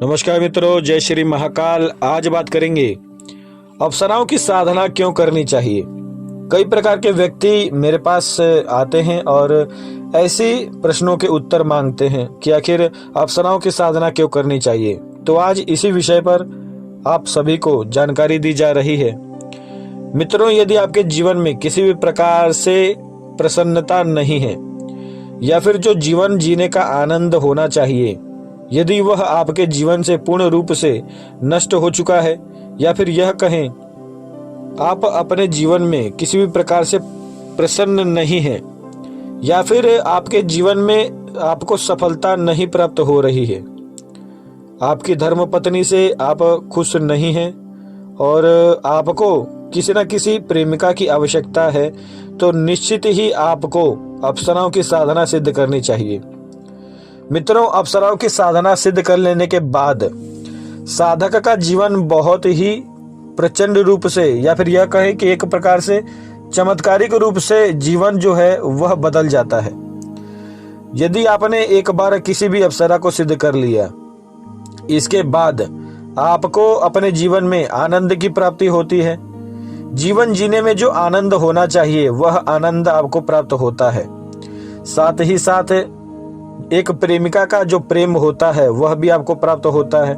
नमस्कार मित्रों, जय श्री महाकाल। आज बात करेंगे अप्सराओं की साधना क्यों करनी चाहिए। कई प्रकार के व्यक्ति मेरे पास आते हैं और ऐसे प्रश्नों के उत्तर मांगते हैं कि आखिर अप्सराओं की साधना क्यों करनी चाहिए। तो आज इसी विषय पर आप सभी को जानकारी दी जा रही है। मित्रों, यदि आपके जीवन में किसी भी प्रकार से प्रसन्नता नहीं है या फिर जो जीवन जीने का आनंद होना चाहिए, यदि वह आपके जीवन से पूर्ण रूप से नष्ट हो चुका है, या फिर यह कहें आप अपने जीवन में किसी भी प्रकार से प्रसन्न नहीं है, या फिर आपके जीवन में आपको सफलता नहीं प्राप्त हो रही है, आपकी धर्म पत्नी से आप खुश नहीं हैं और आपको किसी न किसी प्रेमिका की आवश्यकता है, तो निश्चित ही आपको अप्सराओं की साधना सिद्ध करनी चाहिए। मित्रों, अप्सराओं की साधना सिद्ध कर लेने के बाद साधक का जीवन बहुत ही प्रचंड रूप से, या फिर यह कहें कि एक प्रकार से चमत्कारिक रूप से जीवन जो है वह बदल जाता है। यदि आपने एक बार किसी भी अप्सरा को सिद्ध कर लिया, इसके बाद आपको अपने जीवन में आनंद की प्राप्ति होती है। जीवन जीने में जो आनंद होना चाहिए वह आनंद आपको प्राप्त होता है। साथ ही साथ एक प्रेमिका का जो प्रेम होता है वह भी आपको प्राप्त होता है।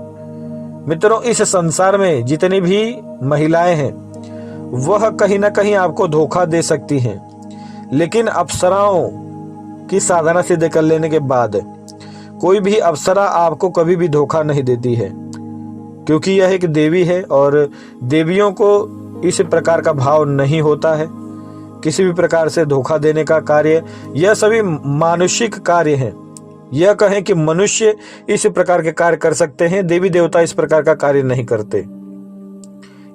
मित्रों, इस संसार में जितनी भी महिलाएं हैं वह कहीं ना कहीं आपको धोखा दे सकती हैं, लेकिन अप्सराओं की साधना सिद्ध कर लेने के बाद कोई भी अप्सरा आपको कभी भी धोखा नहीं देती है, क्योंकि यह एक देवी है और देवियों को इस प्रकार का भाव नहीं होता है। किसी भी प्रकार से धोखा देने का कार्य, यह सभी मानुषिक कार्य हैं। यह कहें कि मनुष्य इस प्रकार के कार्य कर सकते हैं, देवी देवता इस प्रकार का कार्य नहीं करते।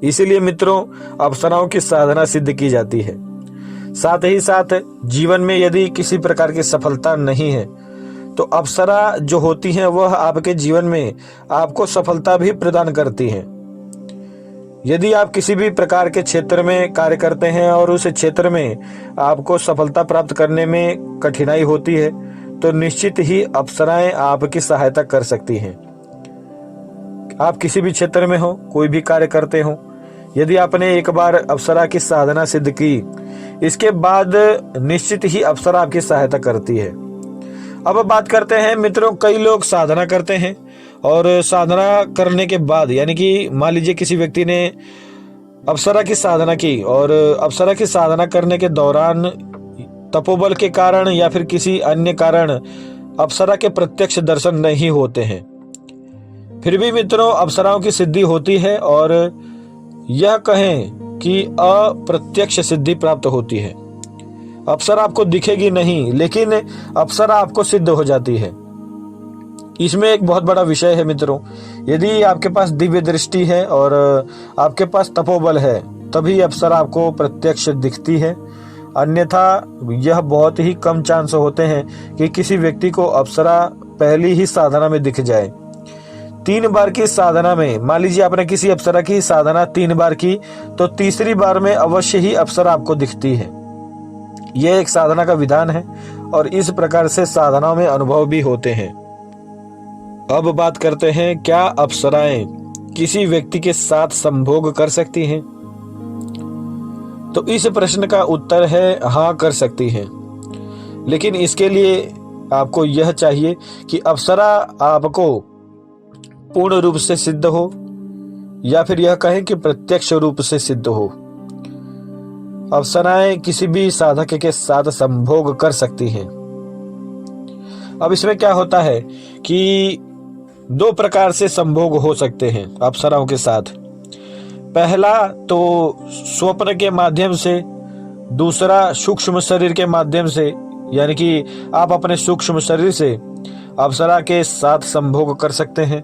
इसीलिए मित्रों, अप्सराओं की साधना सिद्ध की जाती है। साथ ही साथ जीवन में यदि किसी प्रकार की सफलता नहीं है, तो अप्सरा जो होती हैं वह आपके जीवन में आपको सफलता भी प्रदान करती हैं। यदि आप किसी भी प्रकार के क्षेत्र में कार्य करते हैं और उस क्षेत्र में आपको सफलता प्राप्त करने में कठिनाई होती है, तो निश्चित ही अप्सराएं आपकी सहायता कर सकती हैं। आप किसी भी क्षेत्र में हो, कोई भी कार्य करते हो, यदि आपने एक बार अप्सरा की साधना सिद्ध की, इसके बाद निश्चित ही अप्सरा आपकी सहायता करती है। अब बात करते हैं मित्रों, कई लोग साधना करते हैं और साधना करने के बाद, यानी कि मान लीजिए किसी व्यक्ति ने अप्सरा की साधना की और अप्सरा की साधना करने के दौरान तपोबल के कारण या फिर किसी अन्य कारण अप्सरा के प्रत्यक्ष दर्शन नहीं होते हैं, फिर भी मित्रों अप्सराओं की सिद्धि होती है और यह कहें कि अप्रत्यक्ष सिद्धि प्राप्त होती है। अप्सरा आपको दिखेगी नहीं, लेकिन अप्सरा आपको सिद्ध हो जाती है। इसमें एक बहुत बड़ा विषय है मित्रों, यदि आपके पास दिव्य दृष्टि है और आपके पास तपोबल है, तभी अप्सरा आपको प्रत्यक्ष दिखती है। अन्यथा यह बहुत ही कम चांस होते हैं कि किसी व्यक्ति को अप्सरा पहली ही साधना में दिख जाए। 3 बार की साधना में, मान लीजिए आपने किसी अप्सरा की साधना 3 बार की, तो तीसरी बार में अवश्य ही अप्सरा आपको दिखती है। यह एक साधना का विधान है और इस प्रकार से साधनाओं में अनुभव भी होते हैं। अब बात करते हैं, क्या अप्सराएं किसी व्यक्ति के साथ संभोग कर सकती हैं? तो इस प्रश्न का उत्तर है हाँ, कर सकती हैं। लेकिन इसके लिए आपको यह चाहिए कि अप्सरा आपको पूर्ण रूप से सिद्ध हो, या फिर यह कहें कि प्रत्यक्ष रूप से सिद्ध हो। अप्सराएं किसी भी साधक के साथ संभोग कर सकती हैं। अब इसमें क्या होता है कि 2 प्रकार से संभोग हो सकते हैं अप्सराओं के साथ। पहला तो स्वप्न के माध्यम से, दूसरा सूक्ष्म शरीर के माध्यम से, यानी कि आप अपने सूक्ष्म शरीर से अप्सरा के साथ संभोग कर सकते हैं।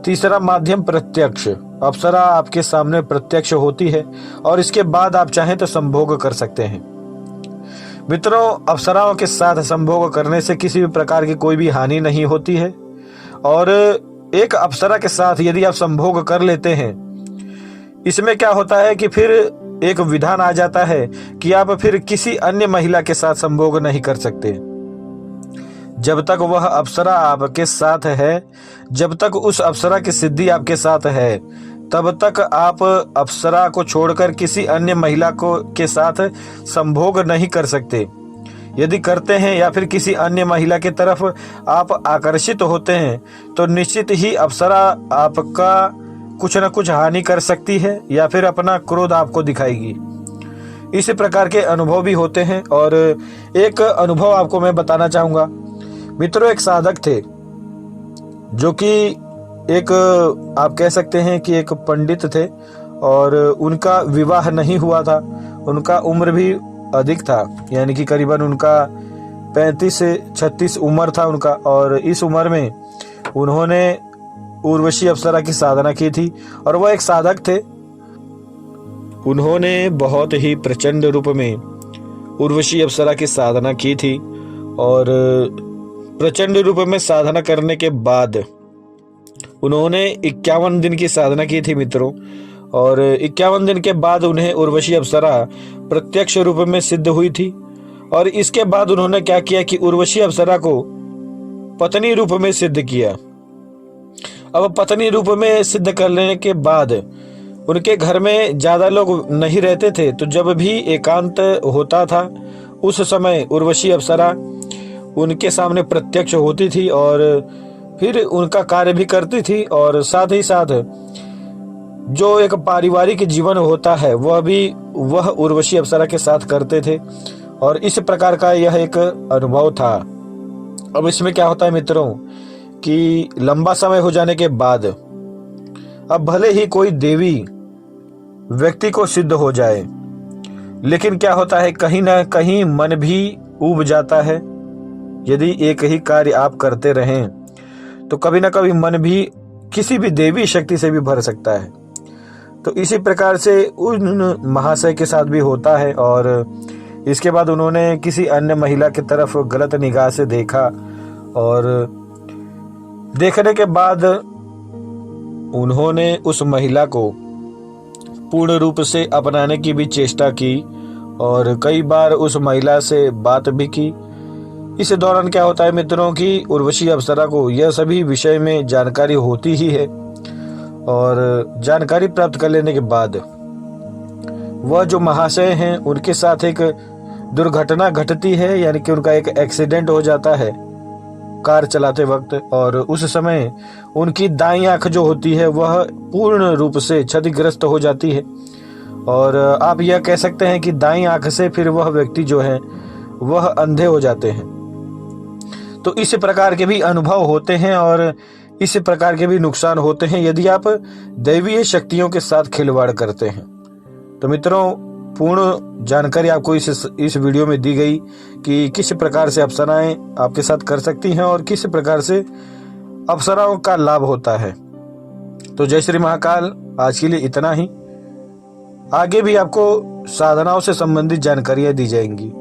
तीसरा माध्यम प्रत्यक्ष, अप्सरा आपके सामने प्रत्यक्ष होती है और इसके बाद आप चाहें तो संभोग कर सकते हैं। मित्रों, अप्सराओं के साथ संभोग करने से किसी भी प्रकार की कोई भी हानि नहीं होती है, और एक अप्सरा के साथ यदि आप संभोग कर लेते हैं, इसमें क्या होता है कि फिर एक विधान आ जाता है कि आप फिर किसी अन्य महिला के साथ संभोग नहीं कर सकते। जब तक वह अप्सरा आपके साथ है, जब तक उस अप्सरा की सिद्धि आपके साथ है, तब तक आप अप्सरा को छोड़कर किसी अन्य महिला को के साथ संभोग नहीं कर सकते। यदि करते हैं या फिर किसी अन्य महिला की तरफ आप आकर्षित होते हैं तो निश्चित ही अप्सरा आपका कुछ न कुछ हानि कर सकती है या फिर अपना क्रोध आपको दिखाएगी। इसी प्रकार के अनुभव भी होते हैं। और एक अनुभव आपको मैं बताना चाहूँगा। मित्रों, एक साधक थे जो कि एक आप कह सकते हैं कि एक पंडित थे और उनका विवाह नहीं हुआ था। उनका उम्र भी अधिक था, यानी कि करीबन उनका 35 से 36 उम्र था उनका। और इस उम्र में उन्होंने उर्वशी अप्सरा की साधना की थी और वह एक साधक थे। उन्होंने बहुत ही प्रचंड रूप में उर्वशी अप्सरा की साधना की थी और प्रचंड रूप में साधना करने के बाद उन्होंने 51 दिन की साधना की थी मित्रों। और 51 दिन के बाद उन्हें उर्वशी अप्सरा प्रत्यक्ष रूप में सिद्ध हुई थी। और इसके बाद उन्होंने क्या किया कि उर्वशी अप्सरा को पत्नी रूप में सिद्ध किया। अब पत्नी रूप में सिद्ध करने के बाद उनके घर में ज्यादा लोग नहीं रहते थे, तो जब भी एकांत होता था उस समय उर्वशी अप्सरा उनके सामने प्रत्यक्ष होती थी और फिर उनका कार्य भी करती थी। और साथ ही साथ जो एक पारिवारिक जीवन होता है वह उर्वशी अप्सरा के साथ करते थे। और इस प्रकार का यह एक अनुभव था। अब इसमें क्या होता है मित्रों कि लंबा समय हो जाने के बाद अब भले ही कोई देवी व्यक्ति को सिद्ध हो जाए, लेकिन क्या होता है कहीं ना कहीं मन भी ऊब जाता है। यदि एक ही कार्य आप करते रहें तो कभी ना कभी मन भी किसी भी देवी शक्ति से भी भर सकता है। तो इसी प्रकार से उन महाशय के साथ भी होता है। और इसके बाद उन्होंने किसी अन्य महिला की तरफ गलत निगाह से देखा और देखने के बाद उन्होंने उस महिला को पूर्ण रूप से अपनाने की भी चेष्टा की और कई बार उस महिला से बात भी की। इस दौरान क्या होता है मित्रों कि उर्वशी अप्सरा को यह सभी विषय में जानकारी होती ही है। और जानकारी प्राप्त कर लेने के बाद वह जो महाशय हैं उनके साथ एक दुर्घटना घटती है, यानी कि उनका एक एक्सीडेंट हो जाता है कार चलाते वक्त। और उस समय उनकी दाईं आंख जो होती है वह पूर्ण रूप से क्षतिग्रस्त हो जाती है। और आप यह कह सकते हैं कि दाईं आंख से फिर वह व्यक्ति जो है वह अंधे हो जाते हैं। तो इस प्रकार के भी अनुभव होते हैं और इस प्रकार के भी नुकसान होते हैं यदि आप दैवीय शक्तियों के साथ खिलवाड़ करते हैं। तो मित्रों, पूर्ण जानकारी आपको इस वीडियो में दी गई कि किस प्रकार से अप्सराएं आपके साथ कर सकती हैं और किस प्रकार से अप्सराओं का लाभ होता है। तो जय श्री महाकाल। आज के लिए इतना ही। आगे भी आपको साधनाओं से संबंधित जानकारियां दी जाएंगी।